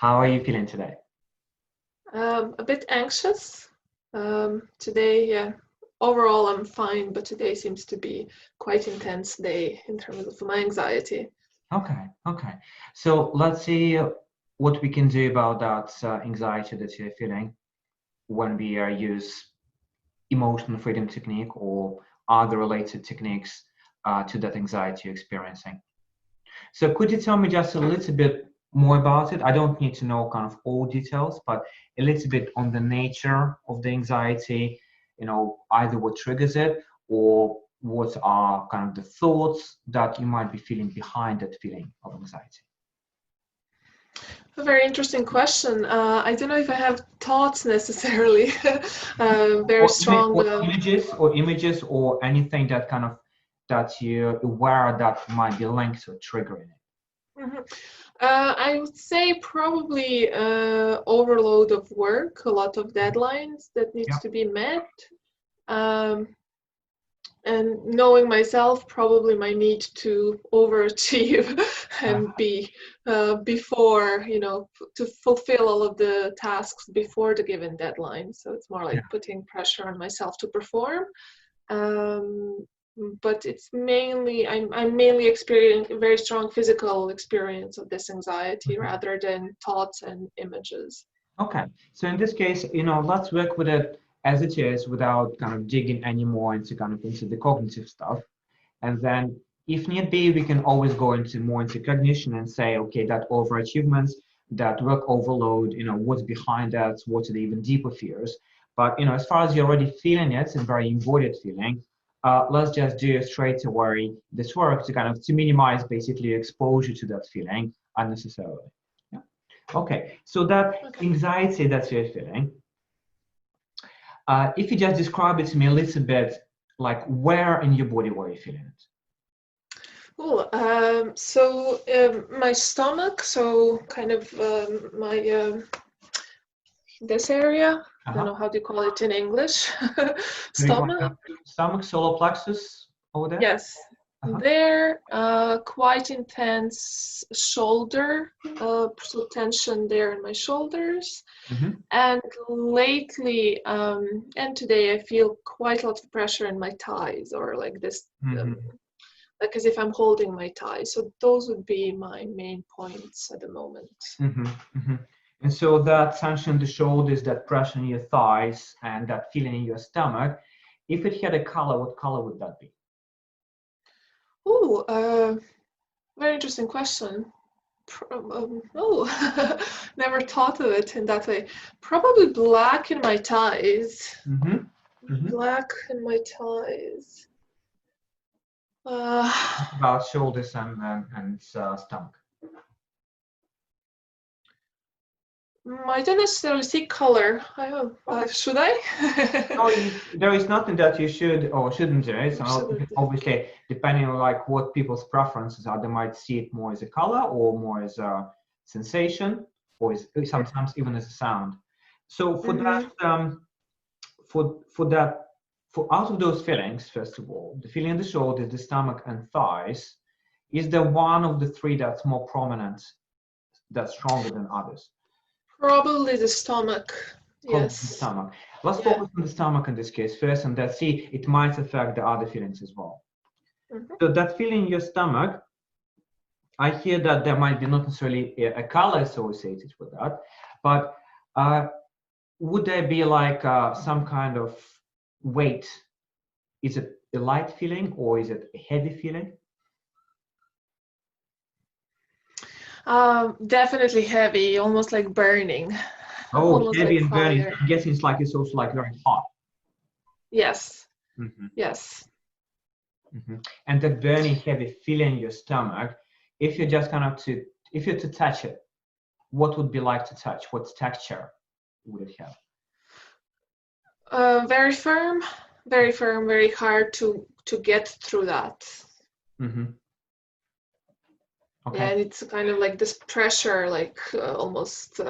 How are you feeling today? A bit anxious today, yeah. Overall, I'm fine, but today seems to be quite intense day in terms of my anxiety. Okay, okay. So let's see what we can do about that anxiety that you're feeling when we use emotional freedom technique or other related techniques to that anxiety you're experiencing. So could you tell me just a little bit more about it? I don't need to know kind of all details, but a little bit on the nature of the anxiety, either what triggers it or what are kind of the thoughts that you might be feeling behind that feeling of anxiety. A very interesting question. I don't know if I have thoughts necessarily. Very strong. Or images or anything that kind of that you're aware that might be linked or triggering it. Mhm. I would say probably overload of work, a lot of deadlines that needs Yeah. to be met. Um, and knowing myself, probably my need to overachieve and be before, to fulfill all of the tasks before the given deadline. So it's more like putting pressure on myself to perform. Um, but it's mainly, I'm mainly experiencing a very strong physical experience of this anxiety rather than thoughts and images. Okay, so in this case, let's work with it as it is without kind of digging any more into the cognitive stuff. And then if need be, we can always go into more into cognition and say, okay, that overachievements, that work overload, what's behind that, what are the even deeper fears. But as far as you're already feeling it, it's a very embodied feeling. Let's just do straight away this work to kind of to minimize basically your exposure to that feeling unnecessarily. Yeah. Okay, so that anxiety that you're feeling, if you just describe it to me a little bit, like where in your body were you feeling it? Cool. My stomach, so kind of my this area. I don't know how do you call it in English. Stomach. Stomach, solar plexus over there? Yes. There, quite intense shoulder, so tension there in my shoulders. And lately, and today, I feel quite a lot of pressure in my thighs, or like this, like as if I'm holding my thighs. So those would be my main points at the moment. And so that tension in the shoulders, that pressure in your thighs, and that feeling in your stomach, if it had a color, what color would that be? Oh, very interesting question. Never thought of it in that way. Probably black in my thighs. Black in my thighs. About shoulders and stomach. I don't necessarily see color. I don't. Should I? No, there is nothing that you should or shouldn't do. So obviously, depending on like what people's preferences are, they might see it more as a color or more as a sensation, or sometimes even as a sound. So for that, for out of those feelings, first of all, the feeling in the shoulders, the stomach, and thighs, is there one of the three that's more prominent, that's stronger than others? Probably the stomach. Yes. The stomach. Let's focus on the stomach in this case first, and let's see it might affect the other feelings as well. So that feeling in your stomach, I hear that there might be not necessarily a color associated with that, but would there be like some kind of weight? Is it a light feeling or is it a heavy feeling? Definitely heavy, almost like burning. Oh, almost heavy like and burning. fire. I'm guessing it's also like very hot. Yes. Yes. And that burning heavy feeling in your stomach, if you're just kind of if you're to touch it, what would be like to touch? What texture would it have? Very firm, very hard to get through that. Okay. Yeah, and it's kind of like this pressure, like almost,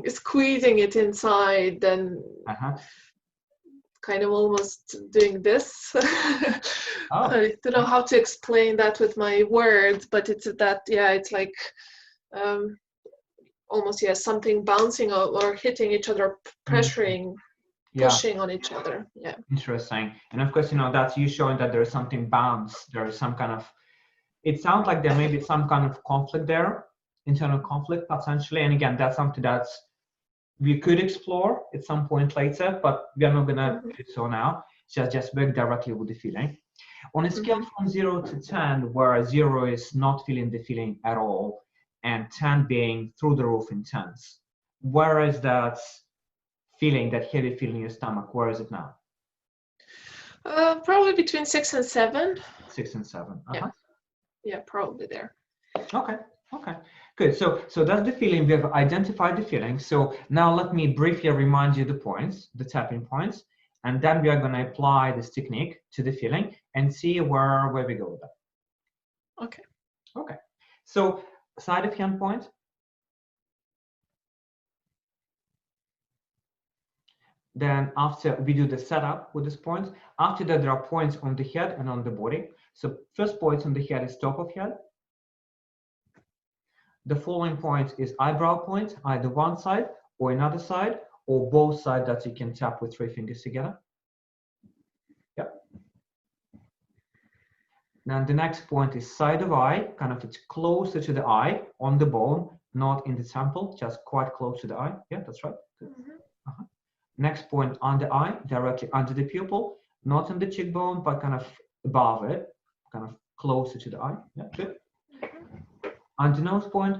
squeezing it inside, then kind of almost doing this. Oh, I don't know how to explain that with my words, but it's that, yeah, it's like almost, yeah, something bouncing or hitting each other, pressuring, yeah, pushing on each other. Yeah. interesting. And of course, that's you showing that there's something bounce. There's some kind of, it sounds like there may be some kind of conflict there, internal conflict potentially. And again, that's something that's we could explore at some point later, but we are not gonna do so now. Just work directly with the feeling. On a scale from 0 to 10, where 0 is not feeling the feeling at all, and 10 being through the roof intense, where is that feeling, that heavy feeling in your stomach? Where is it now? Probably between 6 and 7. 6 and 7. Yeah, probably there. Okay. Good. So that's the feeling. We have identified the feeling. So now let me briefly remind you the points, the tapping points, and then we are going to apply this technique to the feeling and see where we go with that. Okay. So side of hand point. Then after we do the setup with this point, after that there are points on the head and on the body. So first point on the head is top of head. The following point is eyebrow point, either one side or another side, or both sides that you can tap with 3 fingers together. Yep. Then the next point is side of eye, kind of it's closer to the eye, on the bone, not in the temple, just quite close to the eye. Yeah, that's right. Good. Next point on the eye, directly under the pupil, not on the cheekbone, but kind of above it, kind of closer to the eye. Yeah, good. Under nose point,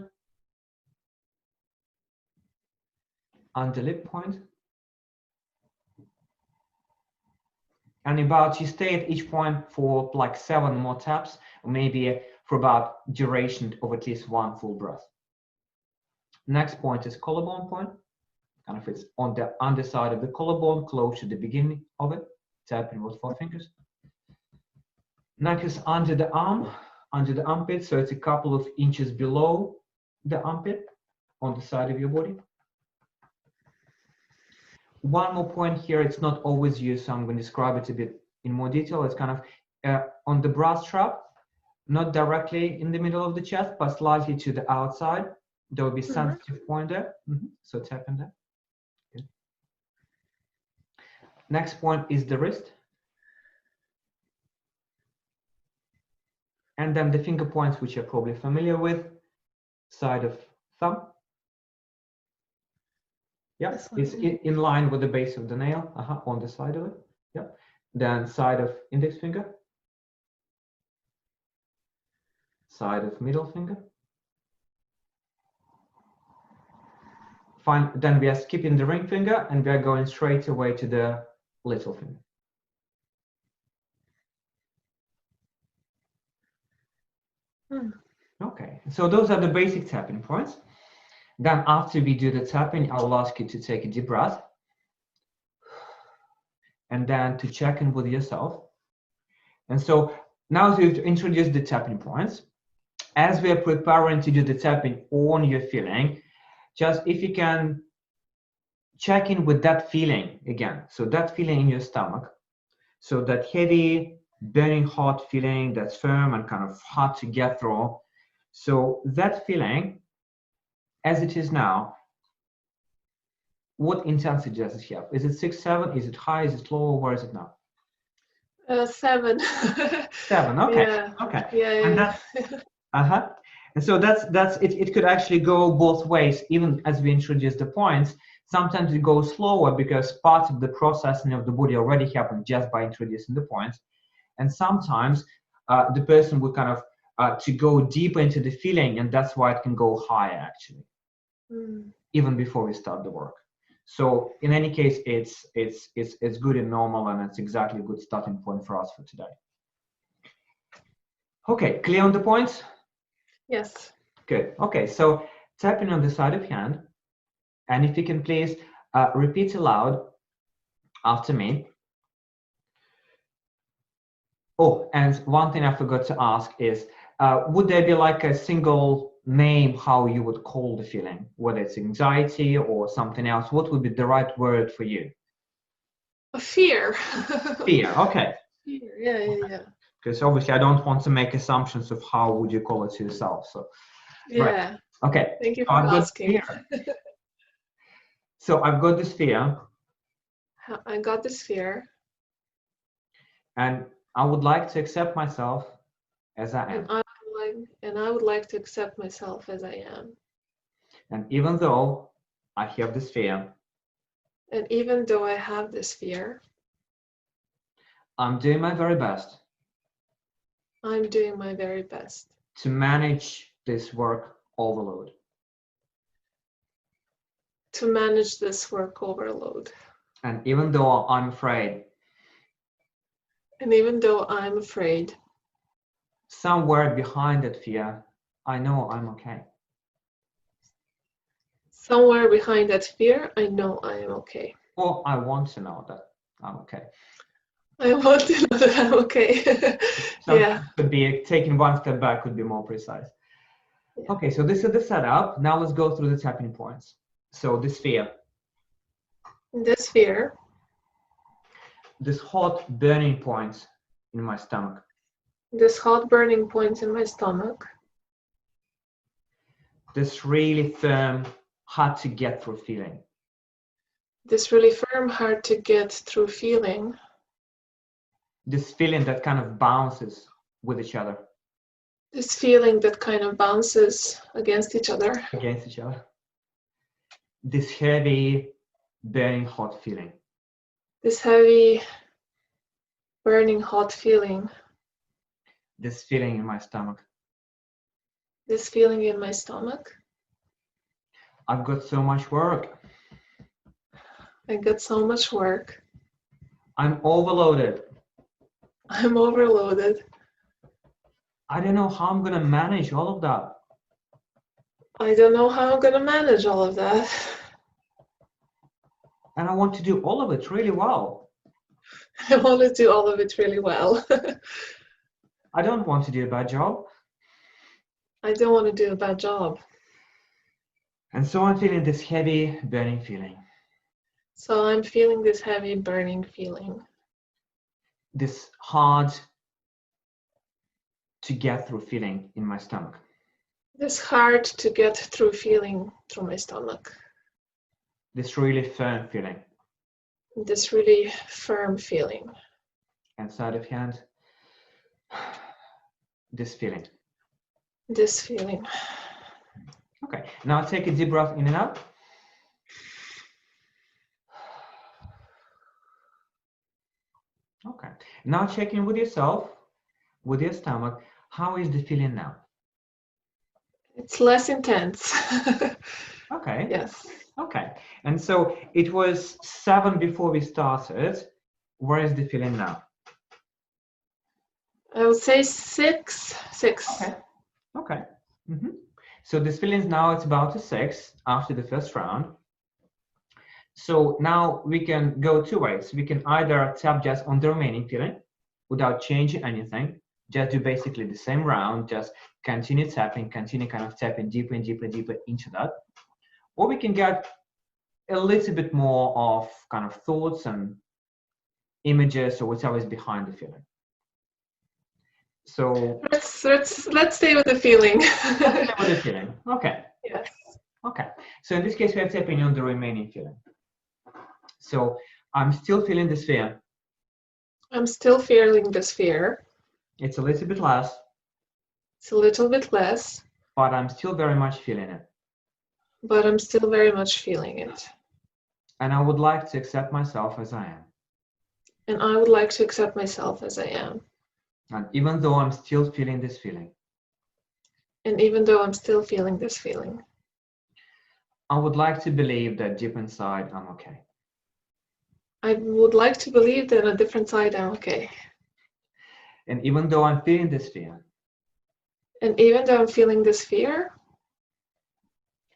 under lip point, and about you stay at each point for like 7 more taps, or maybe for about duration of at least 1 full breath. Next point is collarbone point, kind of it's on the underside of the collarbone, close to the beginning of it, tapping with 4 fingers. Next is under the arm, under the armpit, so it's a couple of inches below the armpit on the side of your body. One more point here, it's not always used, so I'm going to describe it a bit in more detail. It's kind of on the bra strap, not directly in the middle of the chest, but slightly to the outside. There will be sensitive point there, so tap in there. Okay. Next point is the wrist. And then the finger points, which you're probably familiar with, side of thumb. Yeah, it's in line with the base of the nail, on the side of it. Yeah. Then side of index finger, side of middle finger. Fine. Then we are skipping the ring finger and we are going straight away to the little finger. Okay, so those are the basic tapping points. Then after we do the tapping, I will ask you to take a deep breath and then to check in with yourself. And so now we've introduced the tapping points. As we are preparing to do the tapping on your feeling, just if you can check in with that feeling again. So that feeling in your stomach. So that heavy, burning hot feeling that's firm and kind of hard to get through. So that feeling, as it is now, what intensity does it have? Is it 6, 7? Is it high? Is it low? Where is it now? 7. 7. Okay. Yeah. Okay. Yeah. And that's And so that's it. It could actually go both ways. Even as we introduce the points, sometimes it goes slower because part of the processing of the body already happened just by introducing the points. And sometimes the person will kind of to go deeper into the feeling, and that's why it can go higher actually, even before we start the work. So in any case, it's good and normal, and it's exactly a good starting point for us for today. Okay, clear on the points? Yes. Good. Okay, so tapping on the side of hand, and if you can please repeat aloud after me. Oh, and one thing I forgot to ask is, would there be like a single name how you would call the feeling, whether it's anxiety or something else? What would be the right word for you? A fear. Fear, okay. Fear. Yeah. Because obviously I don't want to make assumptions of how would you call it to yourself. So, right. Yeah. Okay. Thank you So for I've got asking. fear. So I've got this fear, I got this fear, and I would like to accept myself as I am. and I would like to accept myself as I am. And even though I have this fear, And even though I have this fear, I'm doing my very best I'm doing my very best to manage this work overload. to manage this work overload. And even though I'm afraid, And even though I'm afraid, somewhere behind that fear, I know I'm okay. somewhere behind that fear, I know I am okay. Or I want to know that I'm okay. I want to know that I'm okay. Yeah. Sometimes could be taking one step back could be more precise. Yeah. Okay, so this is the setup. Now let's go through the tapping points. So this fear, This fear, this hot burning point in my stomach, this hot burning point in my stomach, this really firm, hard to get through feeling, this really firm, hard to get through feeling, this feeling that kind of bounces with each other, this feeling that kind of bounces against each other, this heavy, burning hot feeling, this heavy, burning hot feeling, this feeling in my stomach. this feeling in my stomach. I've got so much work. I got so much work. I'm overloaded. I'm overloaded. I don't know how I'm gonna manage all of that. I don't know how I'm gonna manage all of that. And I want to do all of it really well. I want to do all of it really well. I don't want to do a bad job. I don't want to do a bad job. And so I'm feeling this heavy, burning feeling. So I'm feeling this heavy, burning feeling. This hard to get through feeling in my stomach. This hard to get through feeling through my stomach. This really firm feeling. This really firm feeling. And side of hand, this feeling. This feeling. Okay, now take a deep breath in and out. Okay, now check in with yourself, with your stomach. How is the feeling now? It's less intense. Okay. Yes. Okay, and so it was 7 before we started. Where is the feeling now? I would say 6. 6. Okay. Okay. So this feeling now it's about a 6 after the first round. So now we can go two ways. We can either tap just on the remaining feeling without changing anything, just do basically the same round, just continue tapping, continue kind of tapping deeper and deeper and deeper into that. Or we can get a little bit more of kind of thoughts and images or whatever is behind the feeling. So let's stay with the feeling. let's stay with the feeling. Okay. Yes. Okay. So in this case, we are tapping on the remaining feeling. So I'm still feeling this fear. I'm still feeling this fear. It's a little bit less. It's a little bit less. But I'm still very much feeling it. But I'm still very much feeling it. And I would like to accept myself as I am. And I would like to accept myself as I am. And even though I'm still feeling this feeling. And even though I'm still feeling this feeling. I would like to believe that deep inside I'm okay. I would like to believe that on a different side I'm okay. And even though I'm feeling this fear. And even though I'm feeling this fear.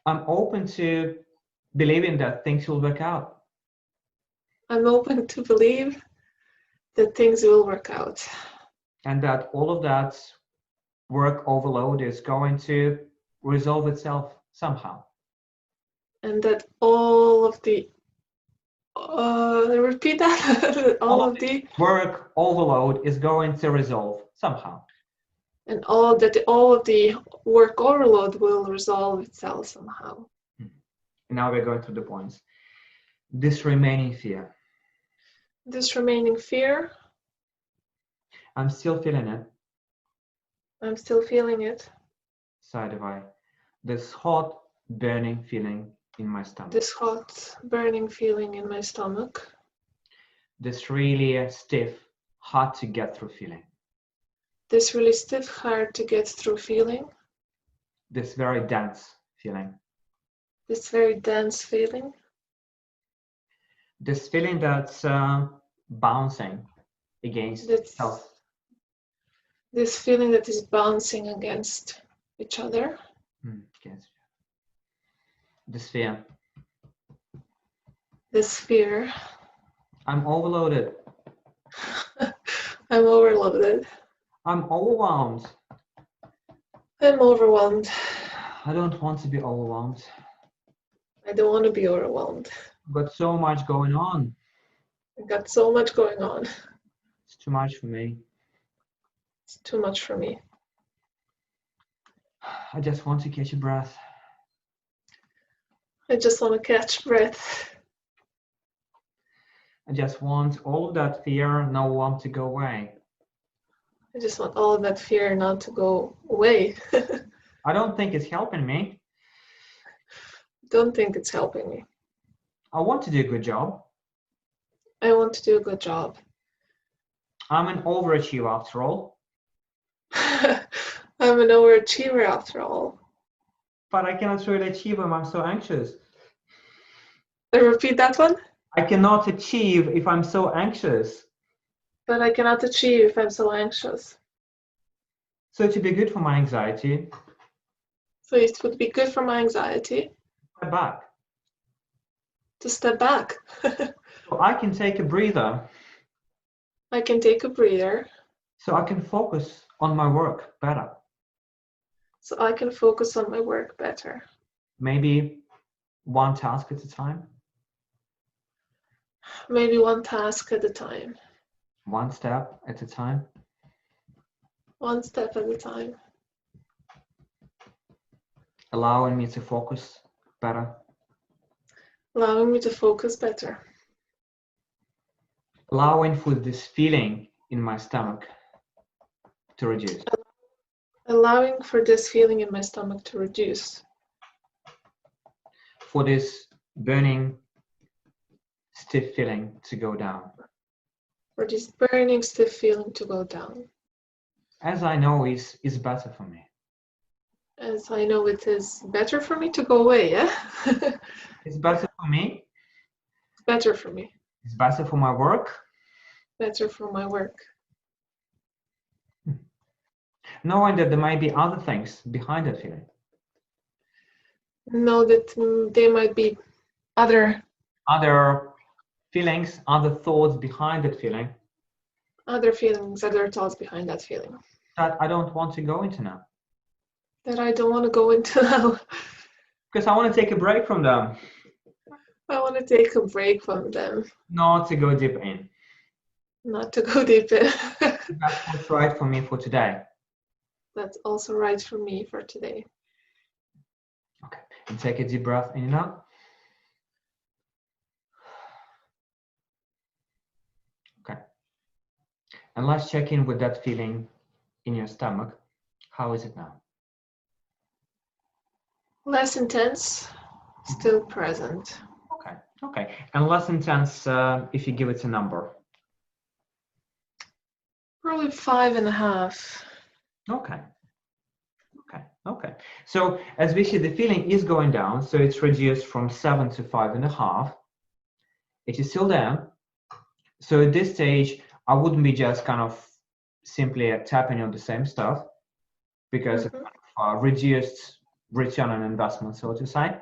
I'm open to believing that things will work out. I'm open to believe that things will work out. And that all of that work overload is going to resolve itself somehow. And that all of the Repeat that. All of the work overload is going to resolve somehow. and all of the work overload will resolve itself somehow. Now we're going through the points. This remaining fear. This remaining fear, I'm still feeling it. I'm still feeling it. Sighed I. This hot, burning feeling in my stomach. This hot, burning feeling in my stomach. This really stiff, hard to get through feeling. This really stiff, hard to get through feeling. This very dense feeling. This very dense feeling. This feeling that's bouncing against itself. This feeling that is bouncing against each other. This fear. This fear. I'm overloaded. I'm overloaded. I'm overwhelmed. I'm overwhelmed. I don't want to be overwhelmed. I don't want to be overwhelmed. I've got so much going on. I've got so much going on. It's too much for me. It's too much for me. I just want to catch a breath. I just want to catch breath. I just want all of that fear no one to go away. I just want all of that fear not to go away. I don't think it's helping me. Don't think it's helping me. I want to do a good job. I want to do a good job. I'm an overachiever after all. I'm an overachiever after all. But I cannot really achieve when I'm so anxious. I repeat that one. I cannot achieve if I'm so anxious. But I cannot achieve if I'm so anxious. So to be good for my anxiety, So it would be good for my anxiety step back. to step back. So I can take a breather. I can take a breather. So I can focus on my work better. So I can focus on my work better. Maybe one task at a time. Maybe one task at a time. One step at a time. One step at a time. Allowing me to focus better. Allowing me to focus better. Allowing for this feeling in my stomach to reduce. Allowing for this feeling in my stomach to reduce. For this burning, stiff feeling to go down. For this burning, stiff feeling to go down. As I know is better for me. As I know it is better for me to go away, yeah? It's better for me. It's better for me. It's better for my work. Better for my work. Knowing that there might be other things behind that feeling. Know that there might be other feelings, other thoughts behind that feeling. Other feelings, other thoughts behind that feeling. That I don't want to go into now. That I don't want to go into now. Because I want to take a break from them. I want to take a break from them. Not to go deep in. Not to go deep in. That's what's right for me for today. That's also right for me for today. Okay, and take a deep breath in and out. Okay. And let's check in with that feeling in your stomach. How is it now? Less intense, still present. Okay, okay. And less intense if you give it a number. Probably 5.5. Okay. Okay, okay. So as we see, the feeling is going down, so it's reduced from 7 to 5.5. It is still there. So at this stage, I wouldn't be just kind of simply tapping on the same stuff because it's kind of reduced return on investment, so to say.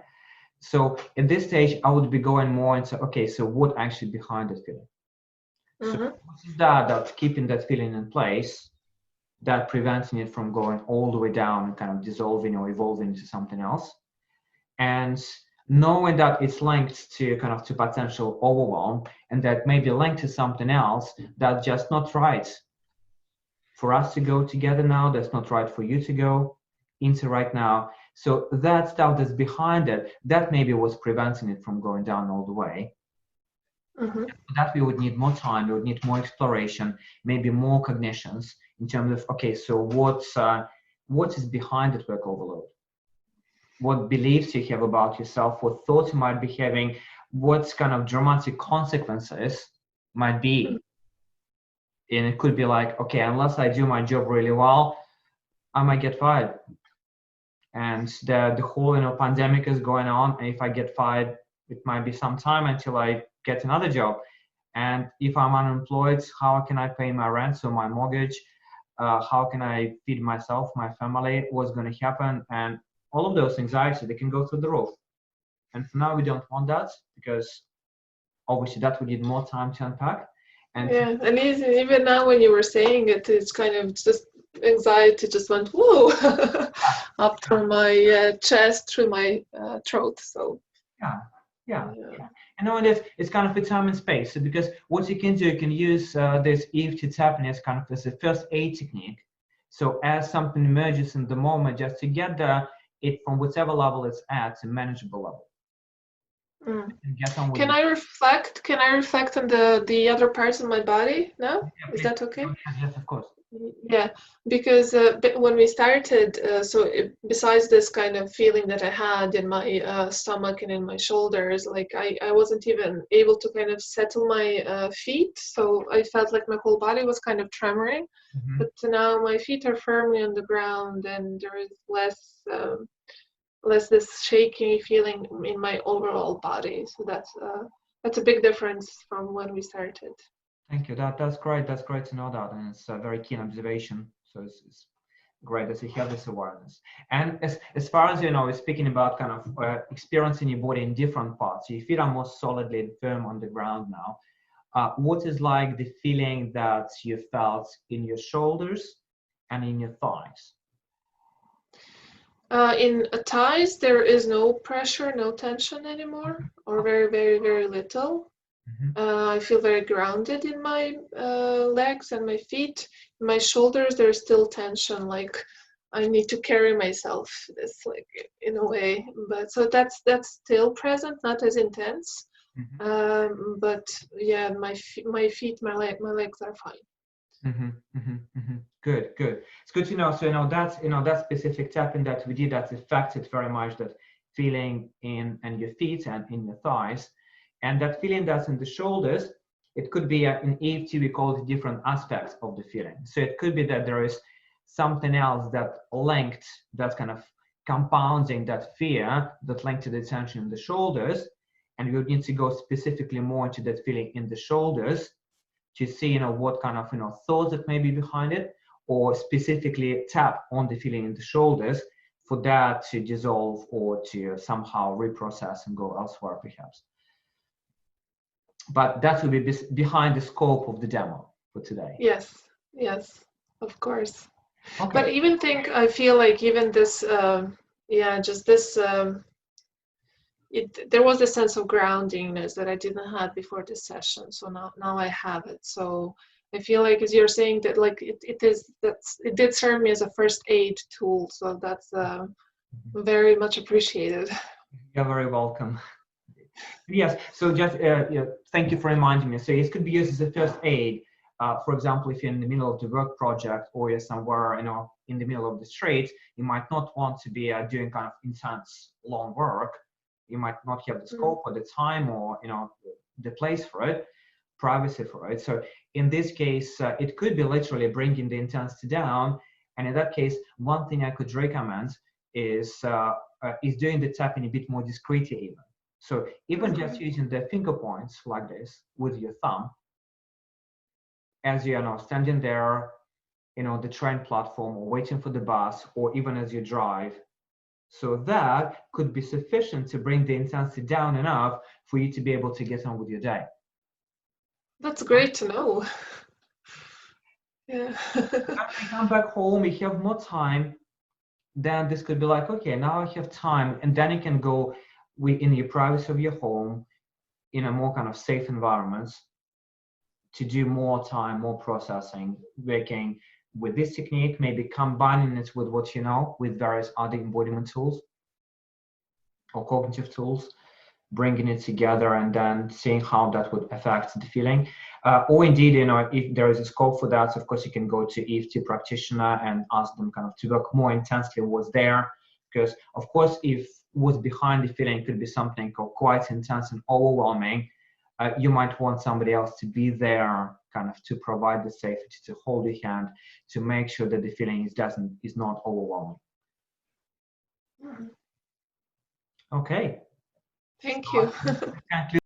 So at this stage, I would be going more into, okay, so what actually behind that feeling? So what is that that's keeping that feeling in place, that preventing it from going all the way down and kind of dissolving or evolving into something else? And knowing that it's linked to kind of to potential overwhelm, and that may be linked to something else that's just not right for us to go together now, that's not right for you to go into right now. So that stuff that's behind it, that maybe was preventing it from going down all the way. Mm-hmm. That we would need more time, we would need more exploration, maybe more cognitions in terms of, okay, so what is behind that work overload? What beliefs you have about yourself, what thoughts you might be having, what kind of dramatic consequences might be. And it could be like, okay, unless I do my job really well, I might get fired. And the whole pandemic is going on. And if I get fired, it might be some time until I get another job. And if I'm unemployed, how can I pay my rent, so my mortgage? How can I feed myself, my family? What's going to happen? And all of those anxieties, they can go through the roof. And for now, we don't want that, because obviously that would need more time to unpack. And yeah, and even now when you were saying it, it's kind of just anxiety just went whoa up through my chest, through my throat. So yeah. And knowing this, it's kind of a time and space. So because what you can do, you can use this EFT tapping as kind of as a first aid technique. So as something emerges in the moment, just to get it from whatever level it's at, a manageable level. Mm. And get on with Can it. I reflect? Can I reflect on the other parts of my body now? Yeah, Is please. that okay? Yes, of course. Yeah, because when we started, besides this kind of feeling that I had in my stomach and in my shoulders, like I wasn't even able to kind of settle my feet, so I felt like my whole body was kind of tremoring. Mm-hmm. But now my feet are firmly on the ground, and there is less this shaky feeling in my overall body. So that's a big difference from when we started. Thank you. That's great. That's great to know that, and it's a very keen observation. So it's great that you have this awareness. And as far as speaking about kind of experiencing your body in different parts, your feet are more solidly and firm on the ground now. What is like the feeling that you felt in your shoulders and in your thighs? In thighs, there is no pressure, no tension anymore, or very, very, very little. Mm-hmm. I feel very grounded in my legs and my feet. In my shoulders, there's still tension, like I need to carry myself, this like in a way. But so that's still present, not as intense. Mm-hmm. But yeah, my feet, my legs are fine. Mm-hmm, mm-hmm, mm-hmm. Good, good. It's good to know. So that's that specific tapping that we did, that's affected very much that feeling in your feet and in your thighs, and that feeling that's in the shoulders. It could be in EFT we call it different aspects of the feeling. So it could be that there is something else that linked, that's kind of compounding that fear that linked to the tension in the shoulders, and we would need to go specifically more into that feeling in the shoulders to see what kind of thoughts that may be behind it, or specifically tap on the feeling in the shoulders for that to dissolve or to somehow reprocess and go elsewhere perhaps. But that will be behind the scope of the demo for today. Yes, of course. Okay. But I feel like even this just this there was a sense of groundingness that I didn't have before this session. So now I have it. So I feel like, as you're saying, that like it did serve me as a first aid tool. So that's very much appreciated. You're very welcome. Yes, so just thank you for reminding me. So it could be used as a first aid. For example, if you're in the middle of the work project, or you're somewhere in the middle of the street, you might not want to be doing kind of intense long work. You might not have the scope or the time, or the place for it, privacy for it. So in this case, it could be literally bringing the intensity down. And in that case, one thing I could recommend is doing the tapping a bit more discreetly even. So even just using the finger points like this with your thumb, as you are standing there, the train platform, or waiting for the bus, or even as you drive. So that could be sufficient to bring the intensity down enough for you to be able to get on with your day. That's great to know. Yeah. When we come back home, we have more time, then this could be like, okay, now I have time, and then you can go in the privacy of your home, in a more kind of safe environments, to do more time, more processing, working with this technique, maybe combining it with what you know, with various other embodiment tools or cognitive tools, bringing it together and then seeing how that would affect the feeling. Or indeed, you know, if there is a scope for that, of course, you can go to EFT practitioner and ask them kind of to work more intensely what's there. Because of course, if what's behind the feeling could be something quite intense and overwhelming, you might want somebody else to be there kind of to provide the safety, to hold your hand, to make sure that the feeling is not overwhelming. Mhm. Okay. Thank So you. I think